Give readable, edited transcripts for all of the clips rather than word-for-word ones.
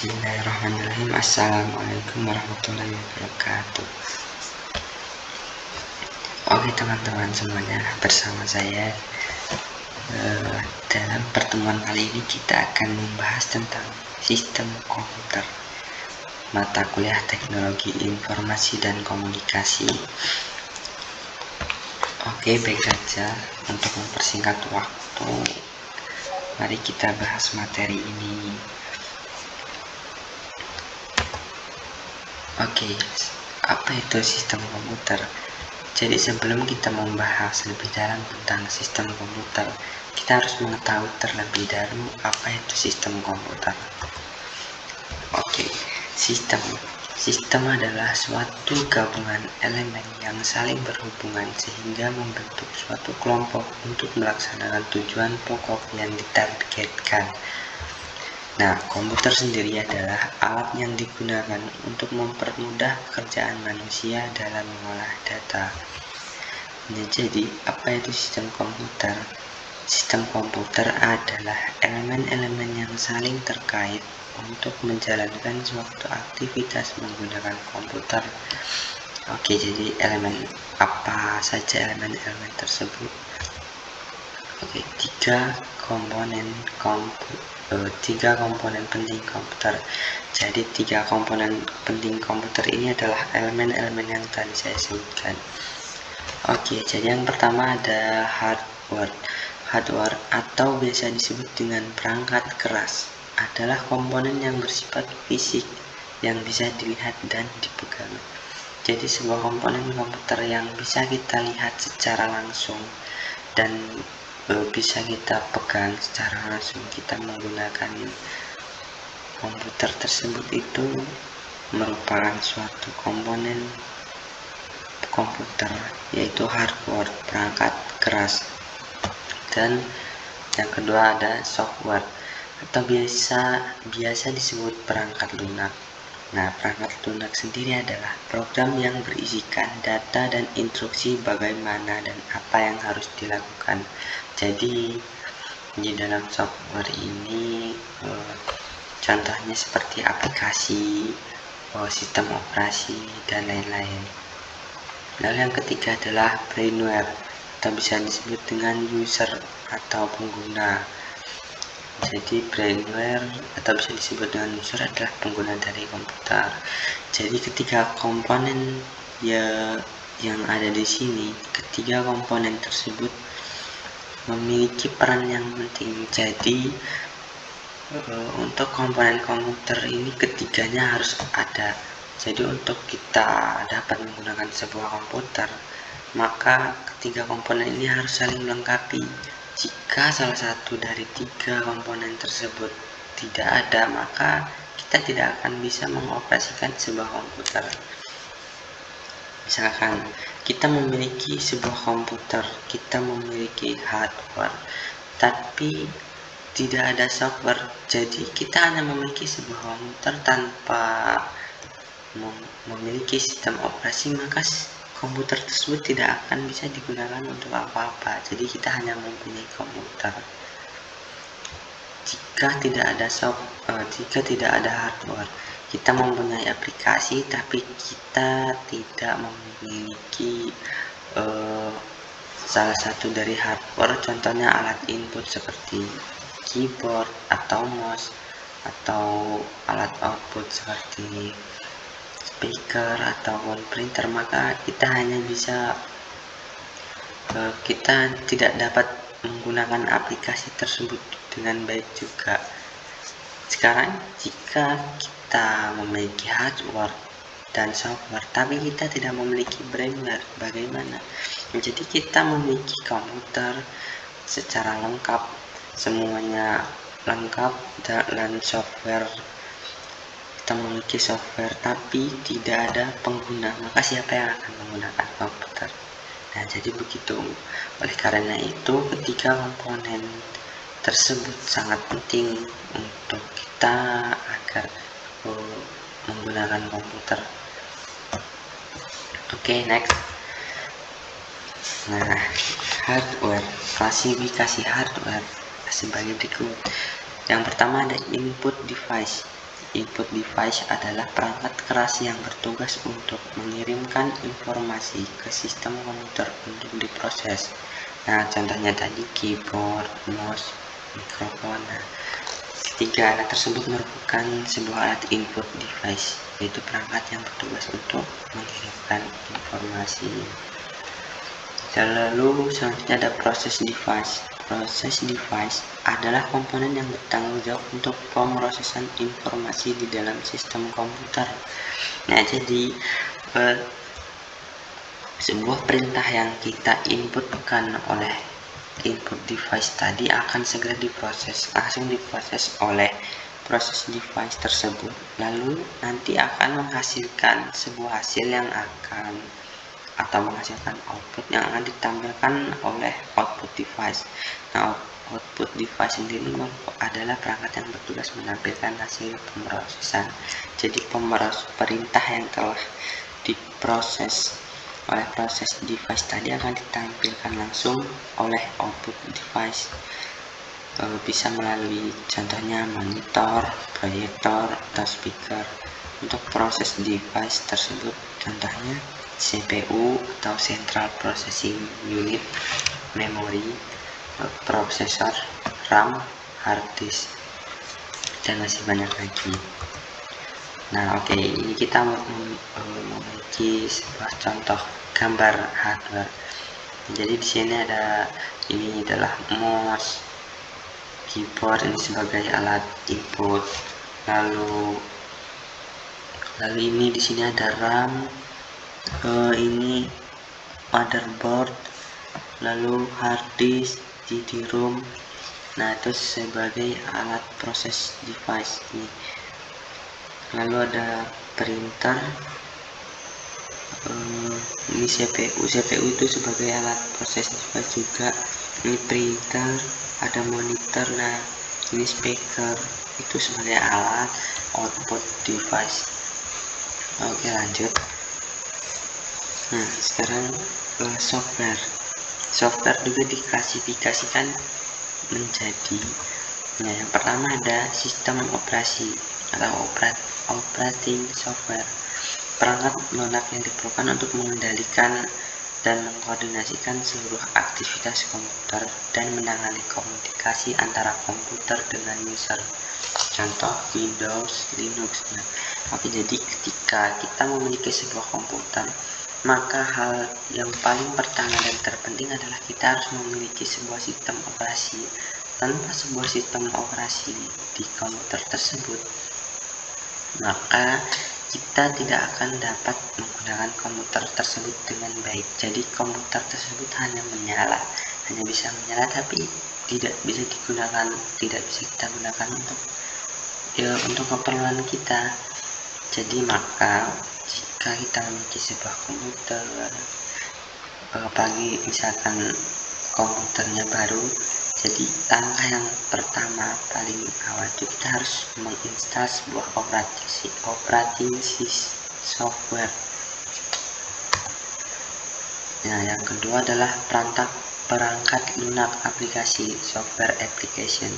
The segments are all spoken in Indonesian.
Bismillahirrahmanirrahim. Assalamualaikum warahmatullahi wabarakatuh. Oke teman-teman semuanya, bersama saya dalam pertemuan kali ini kita akan membahas tentang sistem komputer, mata kuliah teknologi informasi dan komunikasi. Oke, baik saja, untuk mempersingkat waktu, mari kita bahas materi ini. Oke, apa itu sistem komputer? Jadi sebelum kita membahas lebih dalam tentang sistem komputer, kita harus mengetahui terlebih dahulu apa itu sistem komputer. Oke, sistem adalah suatu gabungan elemen yang saling berhubungan sehingga membentuk suatu kelompok untuk melaksanakan tujuan pokok yang ditargetkan. Nah, komputer sendiri adalah alat yang digunakan untuk mempermudah pekerjaan manusia dalam mengolah data. Nah, jadi, apa itu sistem komputer? Sistem komputer adalah elemen-elemen yang saling terkait untuk menjalankan suatu aktivitas menggunakan komputer. Oke, jadi apa saja elemen-elemen tersebut? Oke, tiga komponen penting komputer. Jadi tiga komponen penting komputer ini adalah elemen-elemen yang tadi saya sebutkan. Oke, jadi yang pertama ada hardware. Hardware atau biasa disebut dengan perangkat keras adalah komponen yang bersifat fisik yang bisa dilihat dan dipegang. Jadi sebuah komponen komputer yang bisa kita lihat secara langsung dan bisa kita pegang secara langsung, kita menggunakan komputer tersebut itu merupakan suatu komponen komputer, yaitu hardware, perangkat keras. Dan yang kedua ada software atau biasa disebut perangkat lunak. Nah, perangkat lunak sendiri adalah program yang berisikan data dan instruksi bagaimana dan apa yang harus dilakukan. Jadi di dalam software ini contohnya seperti aplikasi, sistem operasi, dan lain-lain. Lalu yang ketiga adalah brainware atau bisa disebut dengan user atau pengguna. Jadi brainware atau bisa disebut dengan user adalah pengguna dari komputer. Jadi ketiga komponen yang ada di sini, ketiga komponen tersebut memiliki peran yang penting. Jadi untuk komponen komputer ini ketiganya harus ada. Jadi untuk kita dapat menggunakan sebuah komputer, maka ketiga komponen ini harus saling melengkapi. Jika salah satu dari tiga komponen tersebut tidak ada, maka kita tidak akan bisa mengoperasikan sebuah komputer. Misalkan kita memiliki sebuah komputer, kita memiliki hardware, tapi tidak ada software. Jadi kita hanya memiliki sebuah komputer tanpa memiliki sistem operasi, maka komputer tersebut tidak akan bisa digunakan untuk apa-apa. Jadi kita hanya mempunyai komputer. Jika tidak ada hardware, kita mempunyai aplikasi tapi kita tidak memiliki salah satu dari hardware, contohnya alat input seperti keyboard atau mouse, atau alat output seperti speaker ataupun printer, maka kita tidak dapat menggunakan aplikasi tersebut dengan baik juga. Sekarang jika kita memiliki hardware dan software tapi kita tidak memiliki brainware, bagaimana? Jadi kita memiliki komputer secara lengkap, semuanya lengkap, dan software, kita memiliki software tapi tidak ada pengguna, maka siapa yang akan menggunakan komputer? Nah, jadi begitu. Oleh karena itu, ketiga komponen tersebut sangat penting untuk kita agar menggunakan komputer. Oke, next. Nah, hardware, klasifikasi hardware sebagai berikut. Yang pertama ada input device. input device adalah perangkat keras yang bertugas untuk mengirimkan informasi ke sistem komputer untuk diproses. Nah, contohnya tadi keyboard, mouse, mikrofon. Nah, ketiga alat tersebut merupakan sebuah alat input device, yaitu perangkat yang bertugas untuk mengirimkan informasi. Dan lalu selanjutnya ada proses device. Proses device adalah komponen yang bertanggung jawab untuk pemrosesan informasi di dalam sistem komputer. Nah, jadi sebuah perintah yang kita inputkan oleh input device tadi akan segera langsung diproses oleh proses device tersebut, lalu nanti akan menghasilkan sebuah hasil yang menghasilkan output yang akan ditampilkan oleh output device. Nah, output device sendiri adalah perangkat yang bertugas menampilkan hasil pemrosesan. Jadi perintah yang telah diproses oleh proses device tadi akan ditampilkan langsung oleh output device, bisa melalui contohnya monitor, proyektor, atau speaker. Untuk proses device tersebut contohnya CPU atau Central Processing Unit, memori, prosesor, RAM, hard disk, dan masih banyak lagi. Nah, oke, ini kita memiliki sebuah contoh gambar hardware. Jadi di sini ini adalah mouse, keyboard ini sebagai alat input. Lalu ini di sini ada RAM, ini motherboard, lalu hard disk, CD-ROM. Nah, itu sebagai alat proses device ini. Lalu ada printer, ini CPU itu sebagai alat proses device juga. Ini printer, ada monitor. Nah, ini speaker itu sebagai alat output device. Oke, lanjut. Nah, sekarang software juga diklasifikasikan menjadi, yang pertama ada sistem operasi atau operating software, perangkat lunak yang diperlukan untuk mengendalikan dan mengkoordinasikan seluruh aktivitas komputer dan menangani komunikasi antara komputer dengan user. Contoh Windows, Linux. Nah, oke, jadi ketika kita memiliki sebuah komputer, maka hal yang paling pertama dan terpenting adalah kita harus memiliki sebuah sistem operasi. Tanpa sebuah sistem operasi di komputer tersebut, maka kita tidak akan dapat menggunakan komputer tersebut dengan baik. Jadi komputer tersebut hanya bisa menyala tapi tidak bisa kita gunakan untuk keperluan kita. Jadi maka jika kita memiliki sebuah komputer, apalagi misalkan komputernya baru, jadi langkah yang pertama paling awal itu kita harus menginstal sebuah operating software. Nah, yang kedua adalah perangkat lunak aplikasi, software application.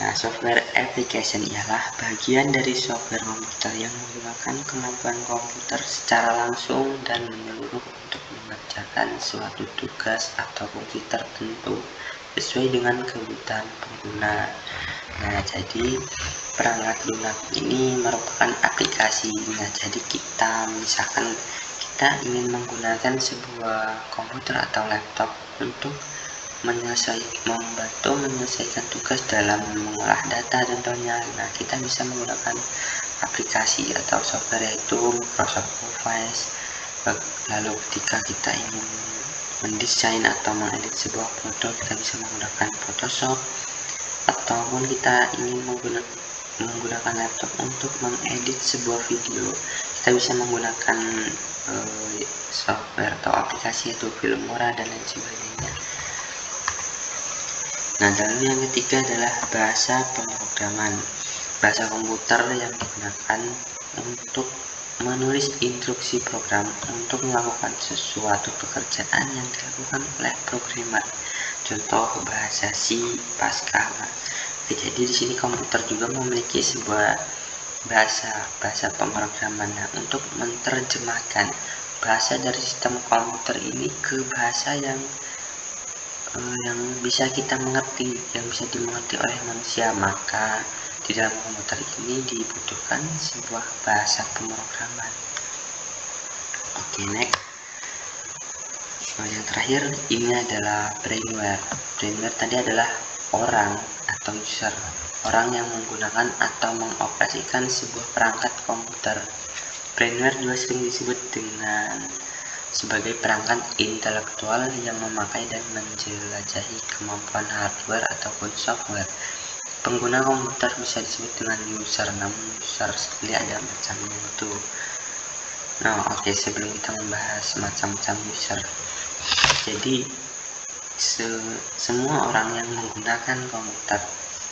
Nah, software application ialah bagian dari software komputer yang menggunakan kemampuan komputer secara langsung dan menyeluruh untuk mengerjakan suatu tugas atau fungsi tertentu sesuai dengan kebutuhan pengguna. Nah, jadi perangkat lunak ini merupakan aplikasi. Nah, jadi misalkan kita ingin menggunakan sebuah komputer atau laptop untuk membantu menyelesaikan tugas dalam mengolah data contohnya. Nah, kita bisa menggunakan aplikasi atau software yaitu Microsoft Office. Lalu ketika kita ingin mendesain atau mengedit sebuah foto, kita bisa menggunakan Photoshop, ataupun kita ingin menggunakan laptop untuk mengedit sebuah video, kita bisa menggunakan software atau aplikasi yaitu Filmora dan lain sebagainya. Nah, lalu yang ketiga adalah bahasa pemrograman. Bahasa komputer yang digunakan untuk menulis instruksi program untuk melakukan sesuatu pekerjaan yang dilakukan oleh programmer. Contoh bahasa C, Pascal. Jadi di sini komputer juga memiliki sebuah bahasa pemrograman. Nah, untuk menerjemahkan bahasa dari sistem komputer ini ke bahasa yang bisa kita mengerti, yang bisa dimengerti oleh manusia, maka di dalam komputer ini dibutuhkan sebuah bahasa pemrograman. Oke, next. Yang terakhir ini adalah brainware. Brainware tadi adalah orang atau user, orang yang menggunakan atau mengoperasikan sebuah perangkat komputer. Brainware juga sering disebut dengan sebagai perangkat intelektual yang memakai dan menjelajahi kemampuan hardware ataupun software. Pengguna komputer bisa disebut dengan user, namun user sendiri ada macamnya itu. Nah, oke, sebelum kita membahas macam-macam user, jadi semua orang yang menggunakan komputer,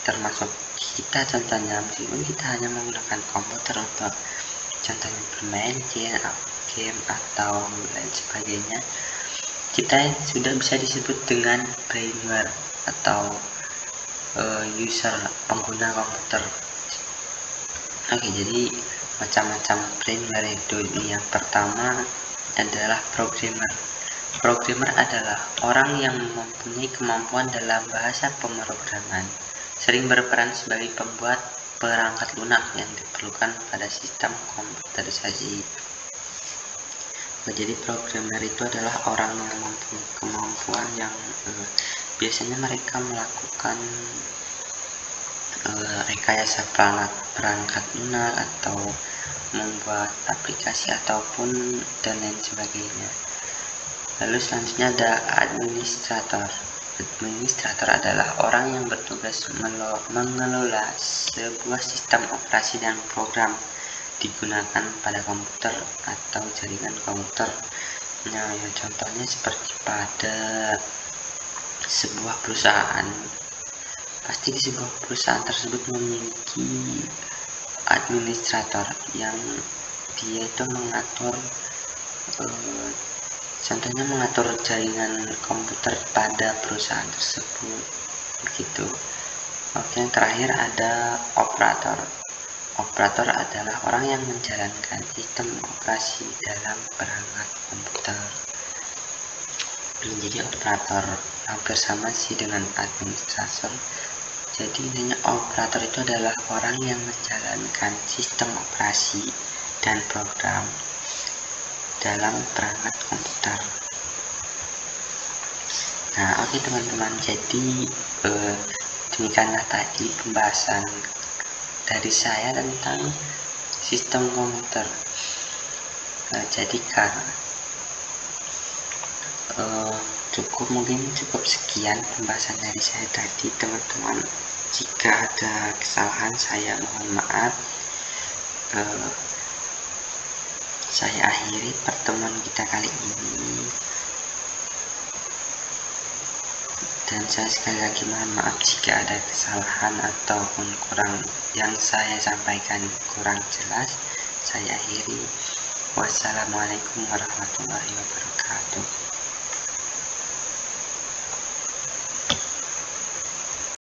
termasuk kita contohnya, meskipun kita hanya menggunakan komputer untuk contohnya bermain game atau lain sebagainya, kita sudah bisa disebut dengan brainware atau user, pengguna komputer. Oke, jadi macam-macam brainware itu, yang pertama adalah programmer. Programmer adalah orang yang mempunyai kemampuan dalam bahasa pemrograman, sering berperan sebagai pembuat perangkat lunak yang diperlukan pada sistem komputerisasi. Jadi programmer itu adalah orang yang mempunyai kemampuan yang biasanya mereka melakukan rekayasa perangkat lunak atau membuat aplikasi ataupun dan lain sebagainya. Lalu selanjutnya ada administrator. Administrator adalah orang yang bertugas mengelola sebuah sistem operasi dan program digunakan pada komputer atau jaringan komputer. Nah, ya, contohnya seperti pada sebuah perusahaan, pasti di sebuah perusahaan tersebut memiliki administrator yang dia itu mengatur contohnya mengatur jaringan komputer pada perusahaan tersebut, begitu. Oke, yang terakhir ada operator. Operator adalah orang yang menjalankan sistem operasi dalam perangkat komputer. Jadi operator hampir sama sih dengan administrator. Jadi intinya operator itu adalah orang yang menjalankan sistem operasi dan program dalam perangkat komputer. Nah, oke teman-teman, jadi demikianlah tadi pembahasan dari saya tentang sistem komputer. Jadi cukup sekian pembahasan dari saya tadi, teman-teman. Jika ada kesalahan saya mohon maaf. Saya akhiri pertemuan kita kali ini, dan saya sekali lagi mohon maaf jika ada kesalahan ataupun yang saya sampaikan kurang jelas. Saya akhiri. Wassalamualaikum warahmatullahi wabarakatuh.